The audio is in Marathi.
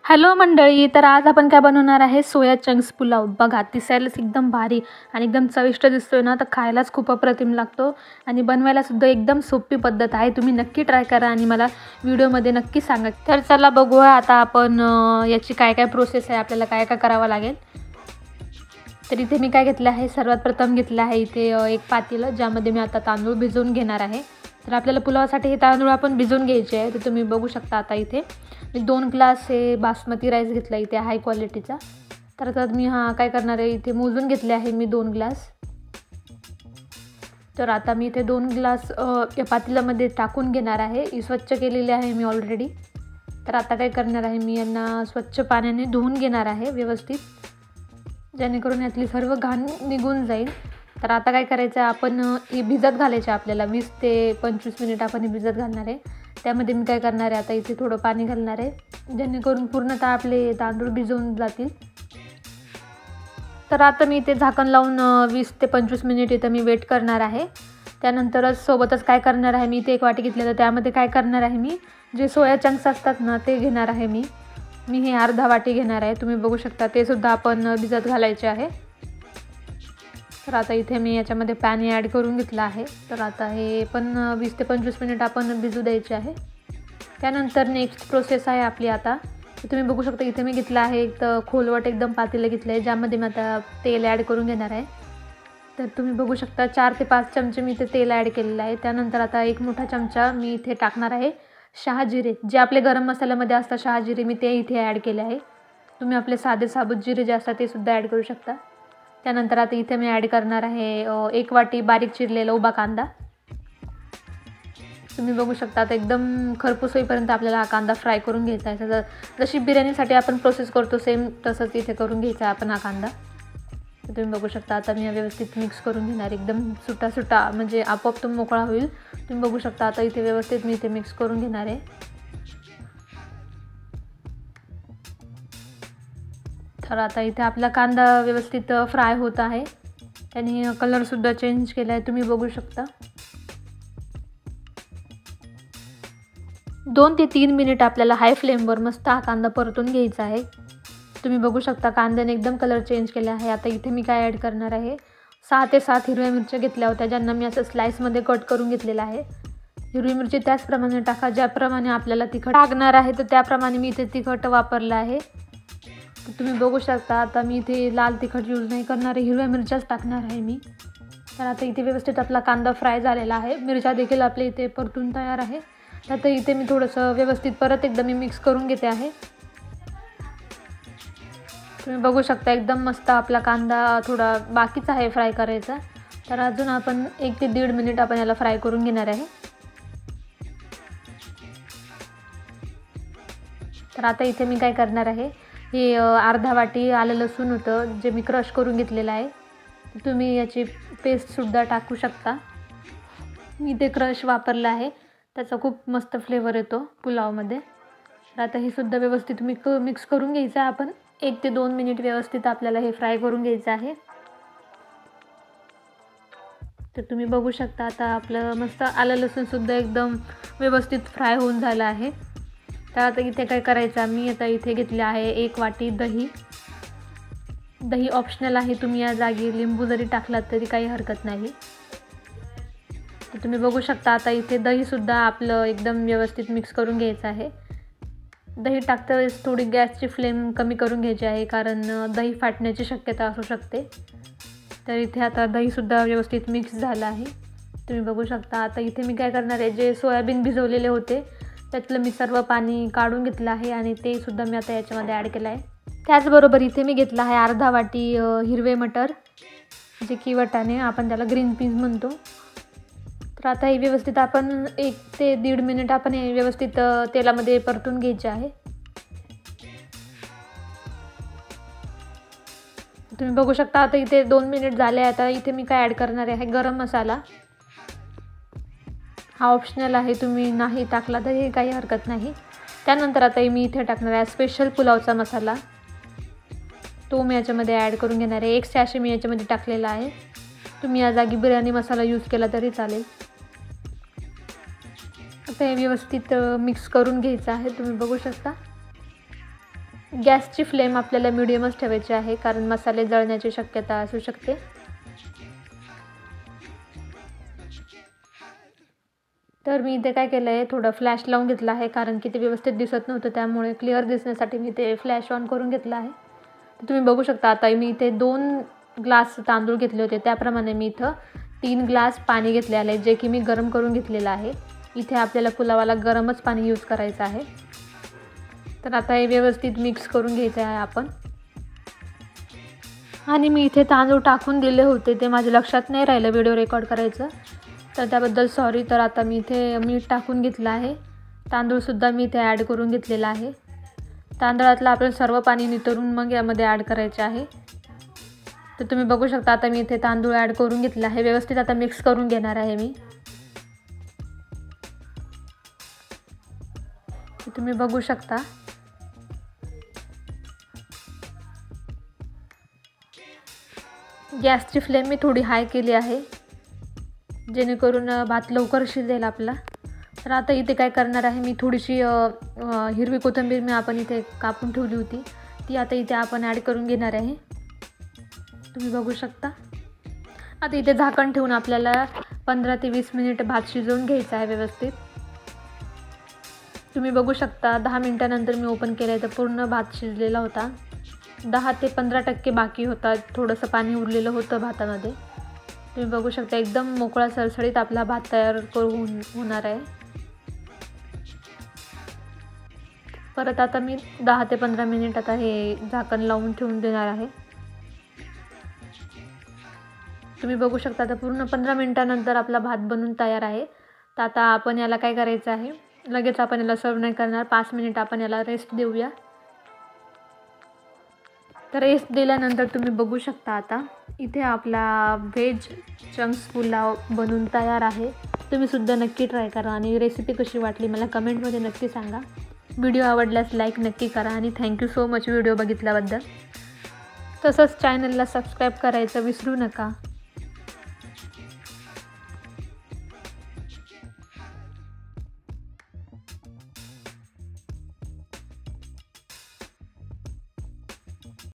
हॅलो मंडळी, तर आज आपण काय बनवणार आहे सोया चंक्स पुलाव. बघा दिसायलाच एकदम भारी आणि एकदम चविष्ट दिसतोय ना, तर खायलाच खूप अप्रतिम लागतो आणि बनवायला सुद्धा एकदम सोपी पद्धत आहे. तुम्ही नक्की ट्राय करा आणि मला व्हिडिओमध्ये नक्की सांगा. तर चला बघूया आता आपण याची काय काय प्रोसेस आहे, आपल्याला काय काय करावं लागेल. तर इथे मी काय घेतलं आहे, सर्वात प्रथम घेतलं आहे इथे एक पातेलं, ज्यामध्ये मी आता तांदूळ भिजवून घेणार आहे. तर आपल्याला पुलावासाठी हे तांदूळ आपण भिजवून घ्यायचे आहे. तर तुम्ही बघू शकता आता इथे मी 2 ग्लास हे बासमती राईस घेतला इथे हाय क्वालिटीचा. तर आता मी काय करणार आहे, इथे मोजून घेतले आहे मी 2 ग्लास. तर आता मी इथे 2 ग्लास या पातेल्यामध्ये टाकून घेणार आहे. ही स्वच्छ केलेली आहे मी ऑलरेडी. तर आता काय करणार आहे, मी यांना स्वच्छ पाण्याने धुवून घेणार आहे व्यवस्थित, जेणेकरून यातली सर्व घाण निघून जाईल. तर आता काय करायचं आहे, आपण ही भिजत घालायची आपल्याला 20 ते 25 मिनिट आपण ही भिजत घालणार आहे. त्यामध्ये मी काय करणार आहे, आता इथे थोडं पाणी घालणार आहे, जेणेकरून पूर्णतः आपले तांदूळ भिजवून जातील. तर आता मी इथे झाकण लावून 20 ते 25 मिनिट इथं मी वेट करणार आहे. त्यानंतरच सोबतच काय करणार आहे, मी इथे एक वाटी घेतली, तर त्यामध्ये काय करणार आहे, मी जे सोया चंक्स असतात ना ते घेणार आहे. मी हे अर्धा वाटी घेणार आहे. तुम्ही बघू शकता ते सुद्धा आपण भिजत घालायचे आहे. तर आता इथे मी याच्यामध्ये पाणी ॲड करून घेतलं आहे. तर आता हे पण 20 ते 25 मिनिट आपण भिजू द्यायचे आहे. त्यानंतर नेक्स्ट प्रोसेस आहे आपली. आता तुम्ही बघू शकता इथे मी घेतलं आहे एक खोलवट एकदम पातेलं घेतलं आहे, ज्यामध्ये मी आता तेल ॲड करून घेणार आहे. तर तुम्ही बघू शकता 4 ते 5 चमचे मी इथे तेल ॲड केलेलं आहे. त्यानंतर आता 1 मोठा चमचा मी इथे टाकणार आहे शहाजिरे, जे आपले गरम मसाल्यामध्ये असतात शहाजिरे, मी ते इथे ॲड केले आहे. तुम्ही आपले साधे साबूत जिरे जे असतात ते सुद्धा ॲड करू शकता. त्यानंतर आता इथे मी ॲड करणार आहे 1 वाटी बारीक चिरलेला उभा कांदा. तुम्ही बघू शकता आता एकदम खरपूस होईपर्यंत आपल्याला हा कांदा फ्राय करून घ्यायचा आहे. जशी बिर्याणीसाठी आपण प्रोसेस करतो सेम तसंच इथे करून घ्यायचा आहे आपण हा कांदा. तर तुम्ही बघू शकता आता मी व्यवस्थित मिक्स करून घेणार, एकदम सुटा म्हणजे आपोआप तो मोकळा होईल. तुम्ही बघू शकता आता इथे व्यवस्थित मी इथे मिक्स करून घेणार आहे. तर आता इथे आपला कांदा व्यवस्थित फ्राय होत आहे, त्याने कलरसुद्धा चेंज केला आहे. तुम्ही बघू शकता 2 ते 3 मिनिट आपल्याला हाय फ्लेमवर मस्त हा कांदा परतून घ्यायचा आहे. तुम्ही बघू शकता कांद्याने एकदम कलर चेंज केला आहे. आता इथे मी काय ॲड करणार आहे, 6 ते 7 हिरव्या मिरच्या घेतल्या होत्या, ज्यांना मी असं स्लाईसमध्ये कट करून घेतलेला आहे. हिरवी मिरची त्याचप्रमाणे टाका ज्याप्रमाणे आपल्याला तिखट लागणार आहे, तर त्याप्रमाणे मी इथे तिखट वापरलं आहे. तर तुम्ही बघू शकता आता मी इथे लाल तिखट यूज नाही करणार आहे, हिरव्या मिरच्याच टाकणार आहे मी. तर आता इथे व्यवस्थित आपला कांदा फ्राय झालेला आहे, मिरच्या देखील आपल्या इथे परतून तयार आहे. आता इथे मी थोडंसं व्यवस्थित परत एकदा मी मिक्स करून घेते आहे. तुम्ही बघू शकता एकदम मस्त आपला कांदा थोडा बाकीच आहे फ्राय करायचा. तर अजून आपण 1 ते 1.5 मिनिट आपण याला फ्राय करून घेणार आहे. तर आता इथे मी काय करणार आहे, हे अर्धा वाटी आलं लसूण होतं जे मी क्रश करून घेतलेलं आहे. तुम्ही याची पेस्टसुद्धा टाकू शकता. मी ते क्रश वापरलं आहे, त्याचा खूप मस्त फ्लेवर येतो पुलावमध्ये. तर आता हे सुद्धा व्यवस्थित मिक्स करून घ्यायचं आहे आपण. 1 ते 2 मिनिट व्यवस्थित आपल्याला हे फ्राय करून घ्यायचं आहे. तर तुम्ही बघू शकता आता आपलं मस्त आलं लसूणसुद्धा एकदम व्यवस्थित फ्राय होऊन झालं आहे. तर आता इथे काय करायचं, मी आता इथे घेतले आहे 1 वाटी दही. दही ऑप्शनल आहे, तुम्ही या जागी लिंबू जरी टाकलात तरी काही हरकत नाही. तर तुम्ही बघू शकता आता इथे दहीसुद्धा आपलं एकदम व्यवस्थित मिक्स करून घ्यायचं आहे. दही टाकता वेळेस थोडी गॅसची फ्लेम कमी करून घ्यायची आहे, कारण दही फाटण्याची शक्यता असू शकते. तर इथे आता दहीसुद्धा व्यवस्थित मिक्स झालं आहे. तुम्ही बघू शकता आता इथे मी काय करणार आहे, जे सोयाबीन भिजवलेले होते त्यातलं मी सर्व पाणी काढून घेतलं आहे आणि ते सुद्धा मी आता याच्यामध्ये ॲड केलं आहे. त्याचबरोबर इथे मी घेतला आहे अर्धा वाटी हिरवे मटर, जे की वाटाणे आपण त्याला ग्रीन पीज म्हणतो. तर आता हे व्यवस्थित आपण 1 ते 1.5 मिनिट आपण हे व्यवस्थित तेलामध्ये परतून घ्यायचे आहे. तुम्ही बघू शकता आता इथे 2 मिनिट झाले. आता इथे मी काय ॲड करणार आहे, गरम मसाला. हा ऑप्शनल आहे, तुम्ही नाही टाकला तरी काही हरकत नाही. त्यानंतर आता मी इथे टाकणार आहे स्पेशल पुलावचा मसाला, तो मी याच्यामध्ये ॲड करून घेणार आहे. 1 सॅशे मी याच्यामध्ये टाकलेला आहे. तुम्ही या जागी बिर्याणी मसाला यूज केला तरी चालेल. आता हे व्यवस्थित मिक्स करून घ्यायचं आहे. तुम्ही बघू शकता गॅसची फ्लेम आपल्याला मीडियमच ठेवायची आहे, कारण मसाले जळण्याची शक्यता असू शकते. तर मी इथे काय केलं आहे, थोडं फ्लॅश लावून घेतला आहे, कारण की ते व्यवस्थित दिसत नव्हतं. त्यामुळे क्लिअर दिसण्यासाठी मी ते फ्लॅश ऑन करून घेतला आहे. तर तुम्ही बघू शकता आता मी इथे 2 ग्लास तांदूळ घेतले होते, त्याप्रमाणे मी इथं 3 ग्लास पाणी घेतलेलं आहे, जे की मी गरम करून घेतलेलं आहे. इथे आपल्याला पुलावाला गरमच पाणी यूज करायचं आहे. तर आता हे व्यवस्थित मिक्स करून घ्यायचं आहे आपण. आणि मी इथे तांदूळ टाकून दिले होते, ते माझ्या लक्षात नाही राहिलं व्हिडिओ रेकॉर्ड करायचं, तर त्याबद्दल सॉरी. तर आता मी इथे मीठ टाकून घेतलं आहे. तांदूळसुद्धा मी इथे ॲड करून घेतलेला आहे. तांदळातलं आपण सर्व पाणी नितरून मग यामध्ये ॲड करायचे आहे. तर तुम्ही बघू शकता आता मी इथे तांदूळ ॲड करून घेतला आहे. व्यवस्थित आता मिक्स करून घेणार आहे मी. तुम्ही बघू शकता. गॅसची फ्लेम मी थोडी हाय केली आहे, जेणेकरून भात लवकर शिजेल आपला. तर आता इथे काय करणार आहे, मी थोडीशी हिरवी कोथिंबीर मी आपण इथे कापून ठेवली होती, ती आता इथे आपण ॲड करून घेणार आहे. तुम्ही बघू शकता. आता इथे झाकण ठेवून आपल्याला 15 ते 20 मिनिट भात शिजवून घ्यायचा आहे व्यवस्थित. तुम्ही बघू शकता 10 मिनिटानंतर मी ओपन केलं आहे, तर पूर्ण भात शिजलेला होता. 10 ते 15% बाकी होता, थोडंसं पाणी उरलेलं होतं भातामध्ये. तुम्ही बघू शकता एकदम मोकळा सरसरीत आपला भात तयार होणार आहे. परत आता मी 10 ते 15 मिनिट आता हे झाकण लावून ठेवून देणार आहे. तुम्ही बघू शकता आता पूर्ण 15 मिनिटानंतर आपला भात बनून तयार आहे. तर आता आपण याला काय करायचं आहे, लगेच आपण याला सर्व नाही करणार, 5 मिनिट आपण याला रेस्ट देऊया. तर रेस्ट दिल्यानंतर तुम्ही बघू शकता आता इथे आपला व्हेज चंक्स पुलाव बनून तयार आहे. तुम्हीसुद्धा नक्की ट्राय करा आणि रेसिपी कशी वाटली मला कमेंटमध्ये नक्की सांगा. व्हिडिओ आवडल्यास लाईक नक्की करा आणि थँक्यू सो मच व्हिडिओ बघितल्याबद्दल. तसंच चॅनलला सबस्क्राईब करायचं विसरू नका.